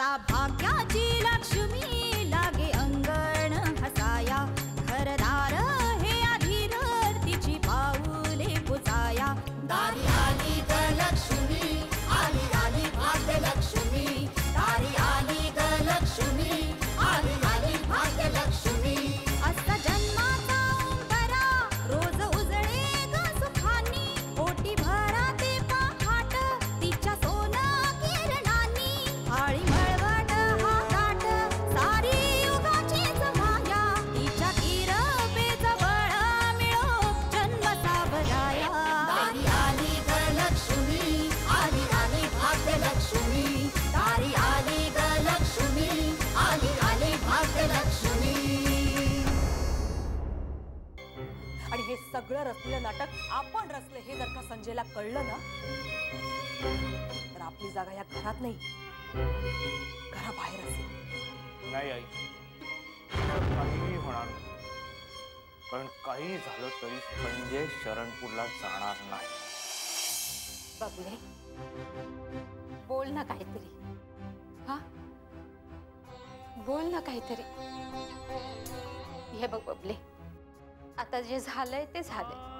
ता भाग्याची लक्ष्मी लागे अंगण हसाया घरदार हे अधीर तिची पाऊले पुजाया दारी आली ग लक्ष्मी आली आली भाग्य लक्ष्मी दारी आली ग लक्ष्मी आली आली भाग्य लक्ष्मी असा जन्माचा उंबरा रोज उजळे ग सुखानी ओटी भरा ते पहाट तिच्या सोना किरणांनी आळी मळवट हा गाठ सारी युगाची माया तिच्या किरपेच बळ मिळो जन्म सावराया दारी आली ग लक्ष्मी आली आली भाग्य लक्ष्मी दारी आली ग लक्ष्मी आली आली भाग्य लक्ष्मी. आणि हे सगळं रचलेलं नाटक आपण रचले हे जर का संजयला कळलं ना तर आपली जागा या घरात नाही घराबाहेर असेल. नाही आई, काहीही होणार नाही. कारण काही झालं तरी संजय शरणपूरला जाणार नाही. बबले बोल ना काहीतरी. हा बोल ना काहीतरी. हे बघ बबले आता जे झालंय ते झालंय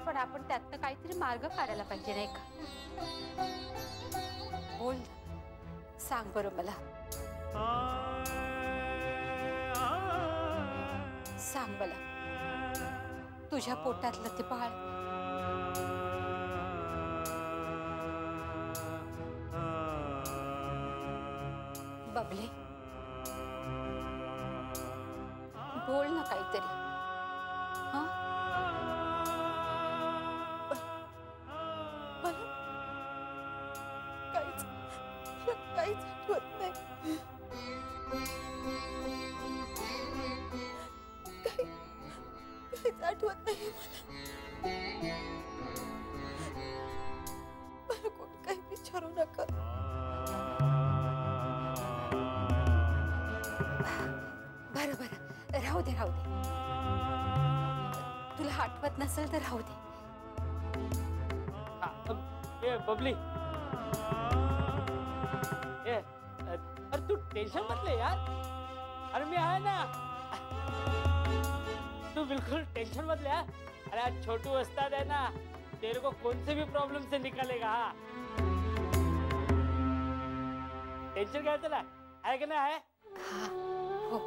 पण आपण त्यातनं काहीतरी मार्ग काढायला पाहिजे नाही का. बोल सांग बरं मला. सांग मला तुझ्या पोटातलं ते बाळ बबले बोल ना काहीतरी. हा काहीच आठवत नाही. काहीच आठवत नाही मला कोण काही विचारू नका. बरं बरं राहू दे राहू दे. तुला आठवत नसेल तर राहू दे. ए बबली अरे तू टेंशन मत ले यार. अरे मैं है ना. तू बिल्कुल टेंशन मत ले यार. अरे आज छोटू उस्ताद है ना तेरे को कौन से भी प्रॉब्लम से निकालेगा. हाँ टेंशन क्या चला है कि ना है. हाँ हो.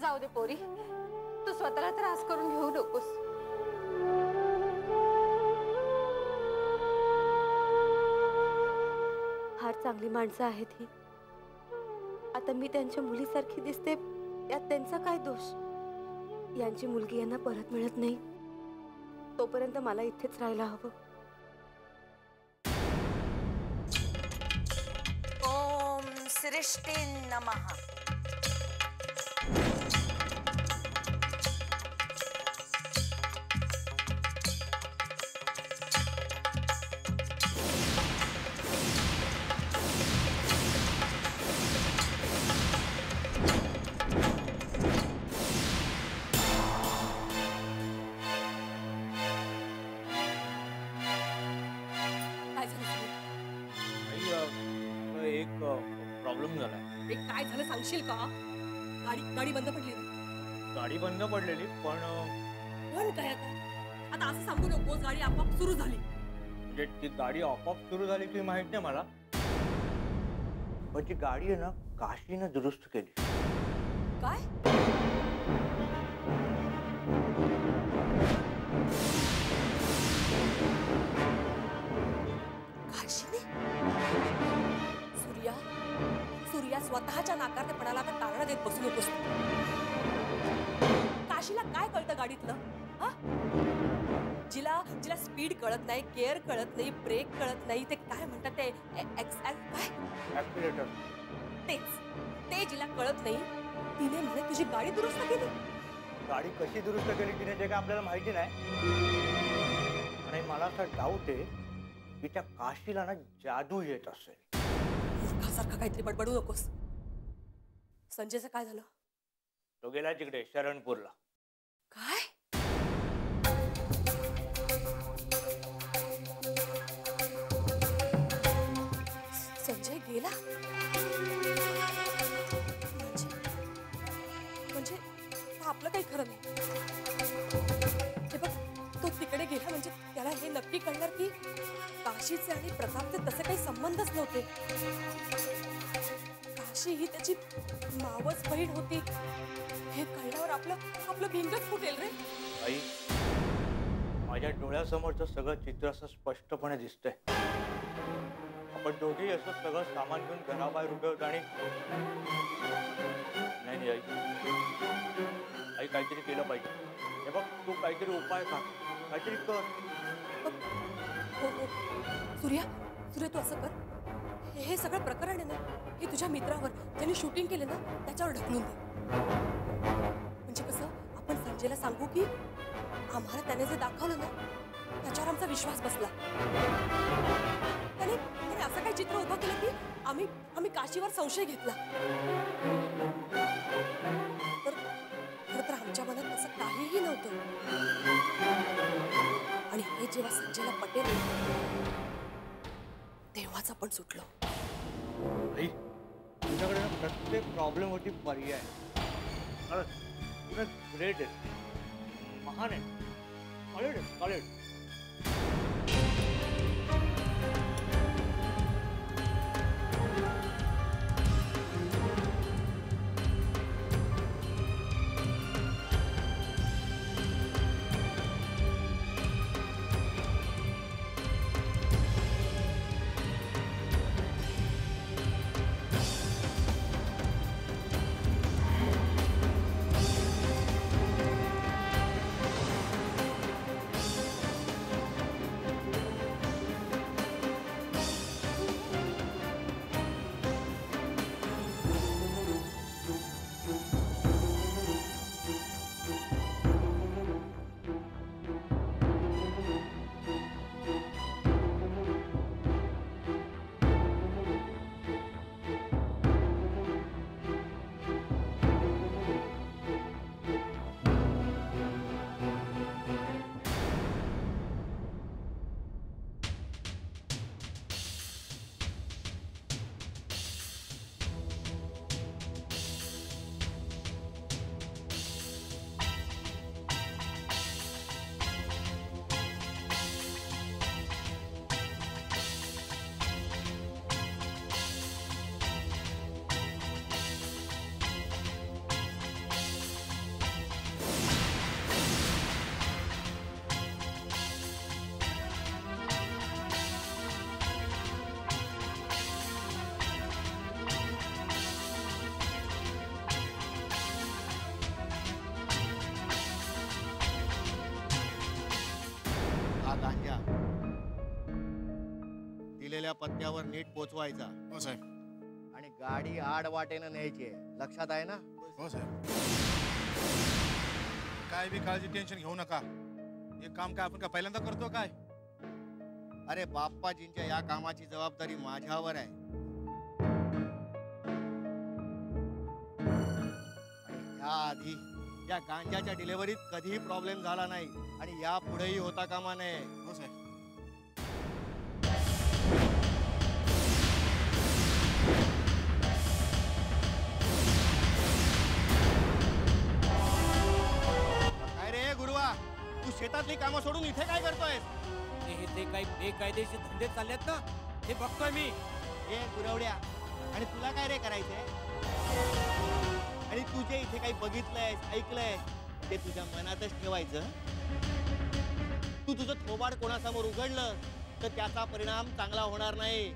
जाऊ दे पोरी. तू स्वतःला त्रास करून घेऊ नकोस. फार चांगली माणसं आहेत ही. आता मी त्यांच्या मुलीसारखी दिसते यात त्यांचा काय दोष. यांची मुलगी यांना परत मिळत नाही तोपर्यंत मला इथेच राहायला हवं. ओम सृष्टी नमः. एक प्रॉब्लेम झालाय. काय झालं सांगशील का. गाडी बंद पडली. गाडी बंद पडलेली पण काय आता असं सांगू नकोस. गाडी आपोआप सुरू झाली. म्हणजे ती गाडी आपोआप सुरू झाली की माहित नाही मला पण ती गाडी आहे ना काशीनं दुरुस्त केली. काय काशीने. सूर्या स्वतःच्या नाकारतेपणाला आता कारण देत बसू नकोस. काशीला काय कळतं गाडीतलं. हा जिला स्पीड कळत नाही केअर कळत नाही ब्रेक कळत नाही ते काय म्हणतात ते काय ऍक्सिलेटर ते जिला कळत नाही तिने म्हणे तुझी गाडी दुरुस्त केली. गाडी कशी दुरुस्त केली तिने ते काय आपल्याला माहिती नाही. आणि मला असं डाऊट आहे की त्या काशीला ना जादू येत असेल. सारखा काहीतरी बडबडू नकोस. संजयचं काय झालं. तो गेला तिकडे शरणपूरला. काय? संजय गेला म्हणजे आपलं काही खरं नाही. हे बघ, तो तिकडे गेला म्हणजे त्याला हे नक्की कळणार की काशीचे आणि प्रतापचे तसे काही संबंधच नव्हते. काशी ही त्याची मावस बहीण होती हे कळल्यावर आपलं भिंगच फुटेल रे. आई, माझ्या डोळ्यासमोरचं सगळं चित्र असं स्पष्टपणे दिसतंय. आपण दोघेही असं सगळं सामान घेऊन घराबाहेर उभे होतो आणि नाही आई, आई काहीतरी केलं पाहिजे. हे बघ, तू काहीतरी उपाय का, काहीतरी कर. हो हो सूर्या, तू असं कर, हे सगळं प्रकरण आहे ना, हे तुझ्या मित्रावर ज्यांनी शूटिंग केले ना त्याच्यावर ढकलून दे. म्हणजे कसं, आपण संजयला सांगू की आम्हाला त्याने जे दाखवलं ना त्याच्यावर आमचा विश्वास बसला. त्याने असं काही चित्र उभं केलं की आम्ही काशीवर संशय घेतला. तर आमच्या मनात असं काहीही नव्हतं. आणि हे जेव्हा संजयला पटेल तेव्हाच आपण सुटलो. आई, तुझ्याकडे ना प्रत्येक प्रॉब्लेम होती पर्याय. ग्रेट आहे, महान आहे, सॉलिड. गांजा दिलेल्या पत्त्यावर नीट पोचवायचा. हो साहेब. आणि गाडी आडवाटेनं न्यायची आहे, लक्षात आहे ना? हो साहेब. काय बी काळजी टेन्शन घेऊ नका. हे काम काय आपण काय पहिल्यांदा करतो काय? अरे बाप्पाजींच्या या कामाची जबाबदारी माझ्यावर आहे. आणि याआधी या गांजाच्या डिलिव्हरीत कधीही प्रॉब्लेम झाला नाही आणि या पुढेही होता कामा नये. हो साहेब. काय रे गुरुवा, तू शेतातली कामं सोडून इथे काय करतोय? हे जे काही बेकायदेशीर धंदे चाललेत ना हे बघतोय मी. ए गुरवड्या, आणि तुला काय रे करायचंय? आणि तू जे इथे काही बघितलंयस, ऐकलंयस ते तुझ्या मनातच ठेवायचं. तू तुझं थोबाड कोणासमोर उघडलं तर त्याचा परिणाम चांगला होणार नाही.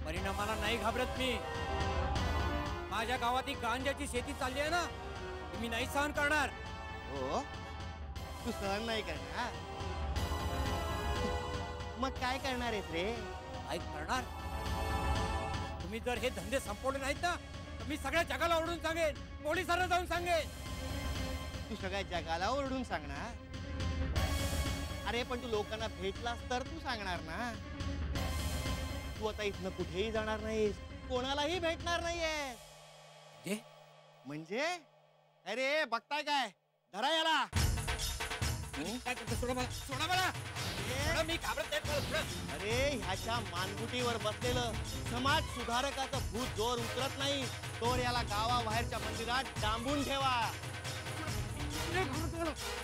परिणामाला नाही घाबरत मी. माझ्या गावात ही गांजाची शेती चालली आहे ना, ती मी नाही सहन करणार. हो, तू सहन नाही करणार? मग काय करणार आहेस रे? काय करणार? तुम्ही जर हे धंदे संपवले नाहीत ना तर मी सगळ्या जगाला ओरडून सांगेन, पोलिसांना जाऊन सांगेन. तू सगळ्या जगाला ओरडून सांगणार? अरे पण तू लोकांना भेटलास तर तू सांगणार ना. तू आता इथनं कुठेही जाणार नाहीस, कोणालाही भेटणार नाहीये. जे? म्हणजे अरे बघताय काय धरा याला. काय करतो? सोडा मला, सोडा मला. सोडा, मी घाबरत नाही, मला सोडा. अरे ह्याच्या मानगुटीवर बसलेलं समाज सुधारकाचं भूत जोर उतरत नाही तोवर याला गावाबाहेरच्या मंदिरात डांबून ठेवा.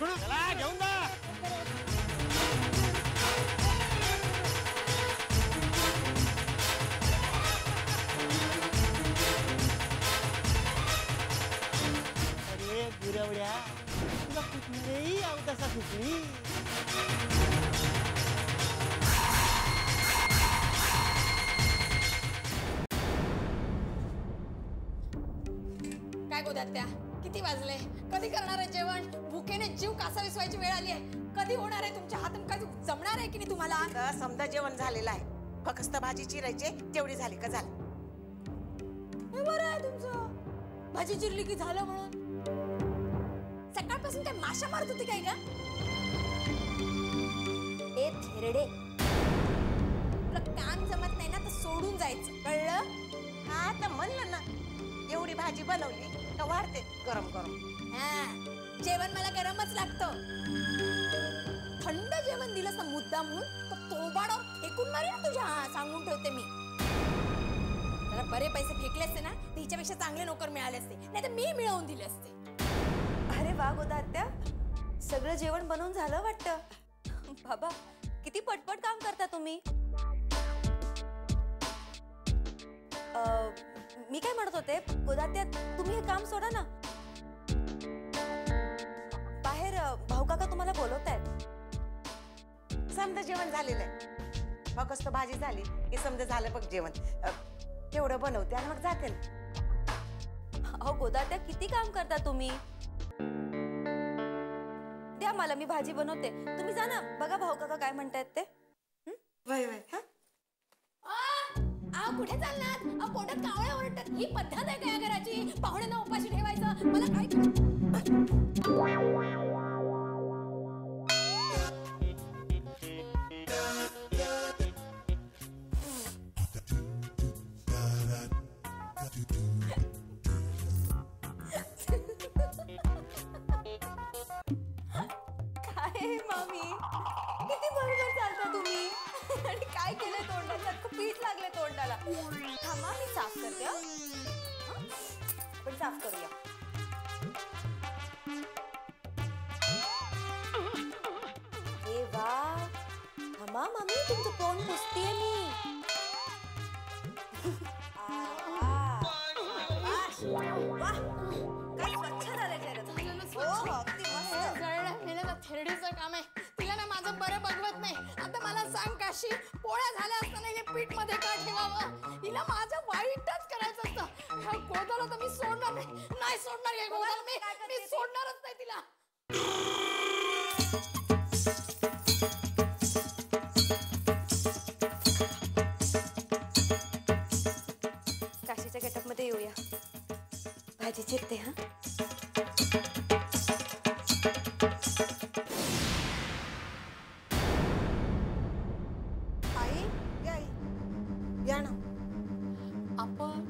चला घेऊन जा. अरे गुरवड्या तुला कुठली अवदसा सुचली. काय गोदात्या किती वाजले? कधी करणार आहे जेवण? भुकेने जीव कासावीस व्हायची वेळ आली आहे. कधी होणार आहे? तुमच्या हातून काय जमणार आहे की नाही तुम्हाला? आता समजा जेवण झालेलं आहे, फक्त भाजी चिरायची तेवढी झाली का झालं. हे बरं आहे तुमचं. भाजी चिरली की झालं म्हणून. सकाळपासून काय माशा मारत होती काय का? ए थेरडे, तुला काम जमत नाही ना तर सोडून जायचं, कळलं? हा तर म्हणलं ना, एवढी भाजी बनवली का वाढते गरम गरम. हा, जेवण मला गरमच लागतं. थंड जेवण दिलंस ना मुद्दा म्हणून तर तोबाडावर फेकून मारे ना तुझ्या. हा सांगून ठेवते मी. जरा बरे पैसे फेकले असते ना तर हिच्यापेक्षा चांगले नोकर मिळाले असते, नाही तर मी मिळवून दिले असते. अरे वा गोदात्या, सगळं जेवण बनवून झालं वाटतं. बाबा किती पटपट काम करता तुम्ही. मी काय म्हणत होते गोदात्या, तुम्ही हे काम सोडा ना. बाहेर भाऊ काका तुम्हाला बोलवत आहेत. समजा जेवण झालेलं आहे, फक्त भाजी झाली की समजा झालं बघ जेवण. तेवढं बनवते आणि मग जाते ना. अहो गोदात्या किती काम करता तुम्ही. द्या मला, मी भाजी बनवते. तुम्ही जा ना, बघा भाऊ काका काय म्हणतायत ते. वय वय. कुठे चालणार? पोटात कावळ्या ओरडतात. ही पद्धत आहे का या घराची? पाहुण्यांना उपाशी ठेवायचं? मला काय काय मामी, किती बरोबर चालता तुम्ही. आणि काय केलंय तोंडाला? सारखं पीठ लागले तोंडाला. थांबा मी साफ करते. आपण साफ करूया. ए वा, थांबा मामी, तुमचं तोंड पुसतीये मी. काय स्वच्छ झालंय खरंच. हो, अगदी मस्त. थेरडीचं काम आहे. तिला ना माझं बरं बघवत नाही. आता मला सांग काशी, पोळ्या झाल्या असताना हे पीठ मध्ये का ठेवावं? हिला माझं वाईटच करायचं असतं. ह्या गोदाला तर मी सोडणार नाही सोडणार. हे गोदाला मी सोडणारच नाही तिला. काशीच्या गेटअप मध्ये येऊया. भाजी चिरते. हा, या ना. आपण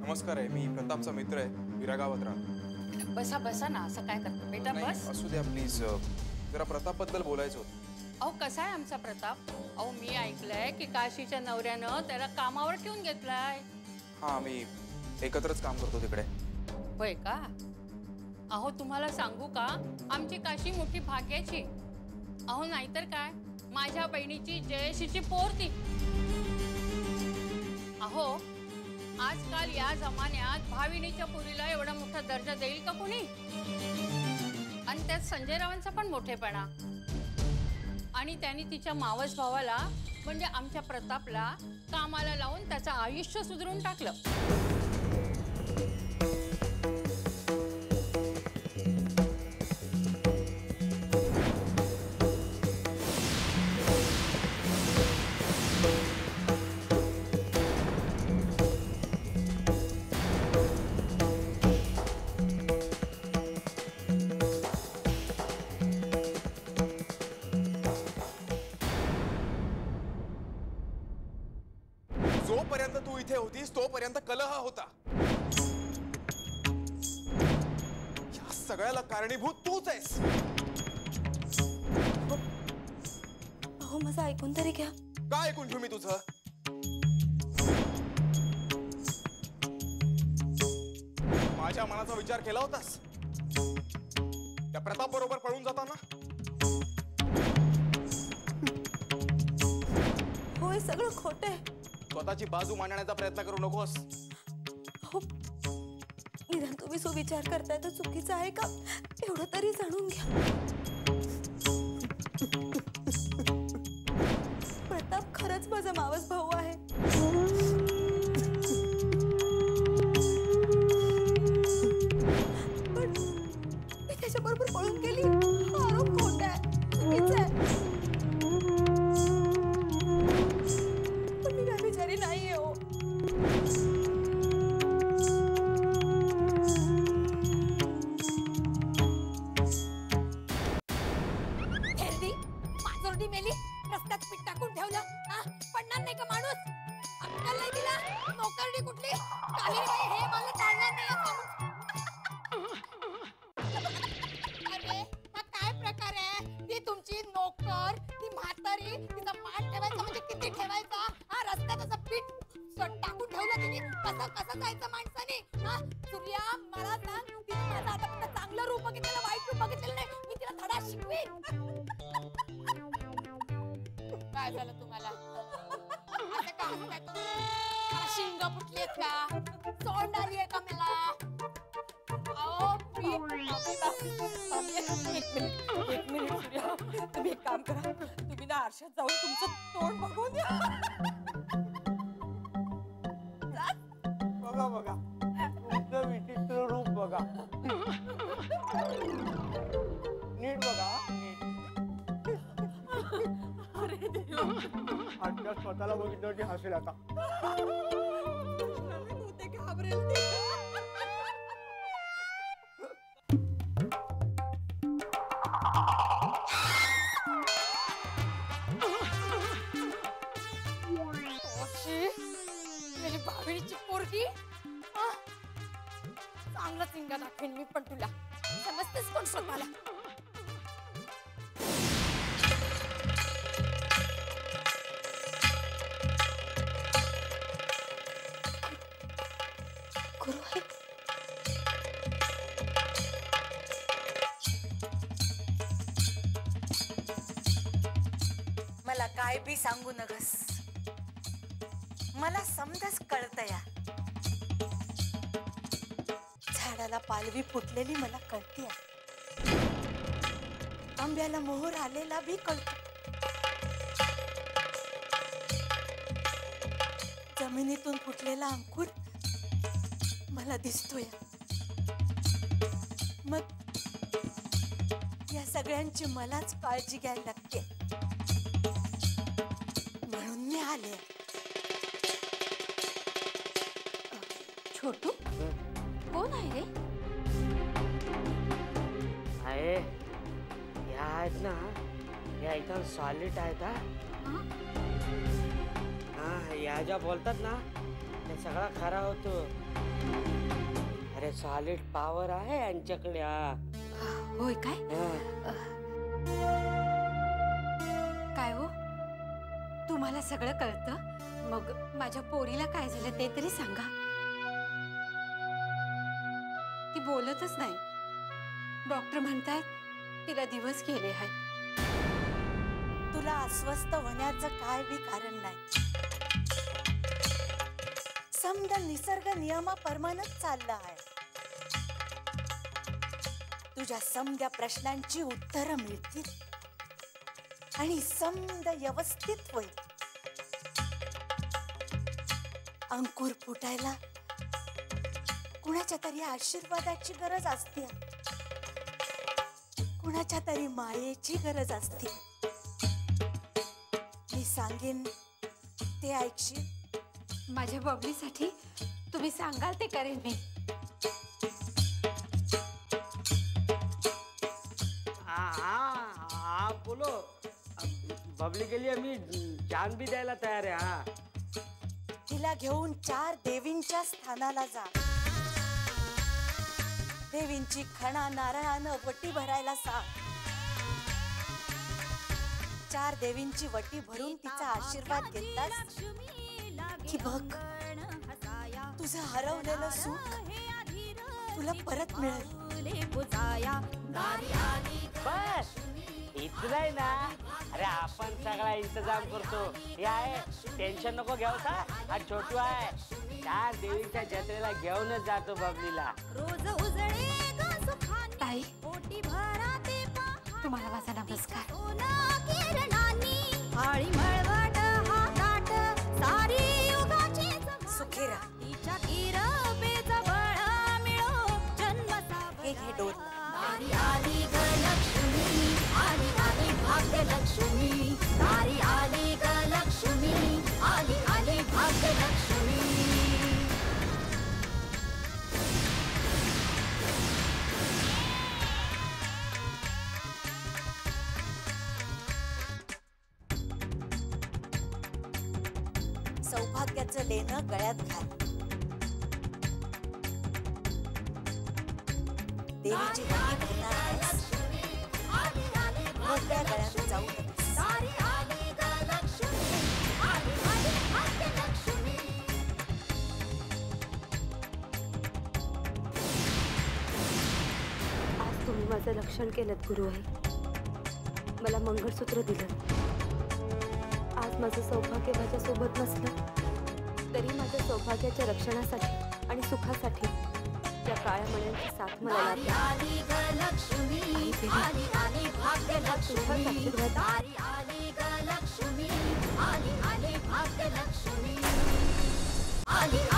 नमस्कार आहे, मी प्रतापचा मित्र आहे, विरा गावात राहतो. बसा बसा ना, असं काय करतो बेटा, नाही, बस. असू द्या प्लीज. जरा प्रतापबद्दल बोलायचं होतं. अहो कसा आहे आमचा प्रताप? अहो मी ऐकलंय की काशीच्या नवऱ्यानं त्याला कामावर ठेवून घेतलाय. हां, आम्ही एकत्रच काम करतो तिकडे. होय का? अहो तुम्हाला सांगू का, आमची काशी मोठी भाग्याची. अहो नाहीतर काय, माझ्या बहिणीची जयशीची पोर ती. अहो आजकाल या जमान्यात भाविनीच्या पोरीला एवढा मोठा दर्जा देईल का कोणी? आणि त्यात संजय रावांचा पण मोठेपणा. आणि त्यांनी तिच्या मावस भावाला म्हणजे आमच्या प्रतापला कामाला लावून त्याचं आयुष्य सुधरून टाकलं. जोपर्यंत तू इथे होतीस तोपर्यंत कलह होता. या सगळ्याला कारणीभूत तूच आहेस. अहो माझं ऐकून तरी घ्या. काय ऐकून घेऊ मी तुझं? माझ्या मनाचा विचार केला होतास त्या प्रताप बरोबर पळून जाताना? हो हे सगळं खोटं आहे. स्वतःची बाजू मांडण्याचा प्रयत्न करू नकोस. हो निदान तुम्ही सुविचार करताय तर चुकीचं आहे का एवढं तरी जाणून घ्या. प्रताप खरंच माझा मावस भाऊ आहे. पण मी त्याच्याबरोबर पळून गेली हा आरोप खोटा आहे, चुकीचा आहे. पण मी व्यभिचारी नाहीये हो. हेल्दी पाचोरडी मेली रस्त्यात पीठ टाकून ठेवलं. हा पडणार नाही का माणूस? अक्कल नाही तिला. नोकरडी कुठली काही नाही हे मला चालणार नाही अरे हा काय प्रकार आहे? ती तुमची नोकर ती म्हातारी तिचा मान ठेवायचा म्हणजे किती ठेवायचा? हा रस्त्यात असं पीठ टाकून ठेवलं तिने. कसं कसं जायचं माणसाने? हा सूर्या मला सांग तिने माझं आतापर्यंत चांगलं रूप बघितलेलं वाईट रूप बघितलेलं नाही. मी तिला धडा शिकवीन. काय झालं तुम्हाला? असं का हसताय तुम्ही? मला शिंग फुटलीत का? तोंड आली आहे का मला? अहो एक मिनिट सूर्या तुम्ही एक काम करा. तुम्ही ना आरशात जाऊन तुमचं तोंड बघून या. बघा बघा तुमचं विचित्र रूप बघा. नीट बघा नीट. अरे देवा आता स्वतःला बघितलं की हसेल आता. होते घाबरेल ती. मेरी भाभीची पोरगी चांगला चिंगा दाखवेन मी पण तुला. समजतेस कोण स्वतःला? गुरु आहे. मला काय बी सांगू नगस. मला समजच कळतया. झाडाला पालवी फुटलेली मला कळते. आंब्याला मोहर आलेला बी कळतो. जमिनीतून फुटलेला अंकुर मला दिसतोय. मग या सगळ्यांची मलाच काळजी घ्यायला लागते. म्हणून मी आले. छोटू कोण आहे रे? आहे या आहेत ना, या एकदम सॉलिड आहेत. हा या ज्या बोलतात ना ते सगळा खरा होतो. अरे सॉलिड पॉवर आहे यांच्याकडे. होय काय? काय हो तुम्हाला सगळं कळतं? मग माझ्या पोरीला काय झालं ते तरी सांगा. ती बोलतच नाही. डॉक्टर म्हणतायत तिला दिवस गेले आहेत. तुला अस्वस्थ होण्याचं काय बी कारण नाही. समद निसर्ग नियमाप्रमाणेच चाललं आहे. तुझ्या समद्या प्रश्नांची उत्तरं मिळतील आणि समद व्यवस्थित होईल. अंकुर फुटायला कुणाच्या तरी आशीर्वादाची गरज असते. कुणाच्या तरी मायेची गरज असते. मी सांगेन ते ऐकशील. माझ्या बबलीसाठी तुम्ही सांगाल ते करेन मी. हा बोलो. बबली के लिए मी जान भी द्यायला तयार आहे. हा तिला घेऊन 4 देवींच्या स्थानाला जा. देवींची खणा नारळानं वटी भरायला सांग. 4 देवींची वटी भरून तिचा आशीर्वाद घेतलास की बघ तुझं हरवलेलं सुख तुला परत मिळेल. बस इथलंय ना. अरे आपण सगळा इंतजाम करतो. हे आहे टेन्शन नको घेऊ का. हा छोटू आहे 4 देवीच्या जत्रेला घेऊनच जातो बबलीला. ताई तुम्हाला माझा नमस्कार. सुखी राहा. हे घे डोल. सौभाग्याचं लेणं गळ्यात घाल. देवीची वटी भरणार आहेस. मोकळ्या गळ्यात जाऊ नकोस. आज तुम्ही माझं रक्षण केलं गुरु आई. मला मंगळसूत्र दिलं. आज माझं सौभाग्य माझ्यासोबत नसलं तरी माझ्या सौभाग्याच्या रक्षणासाठी आणि सुखासाठी त्या काळ्या मण्यांची साथ मला लाभली.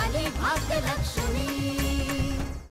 आली भाग्यलक्ष्मी.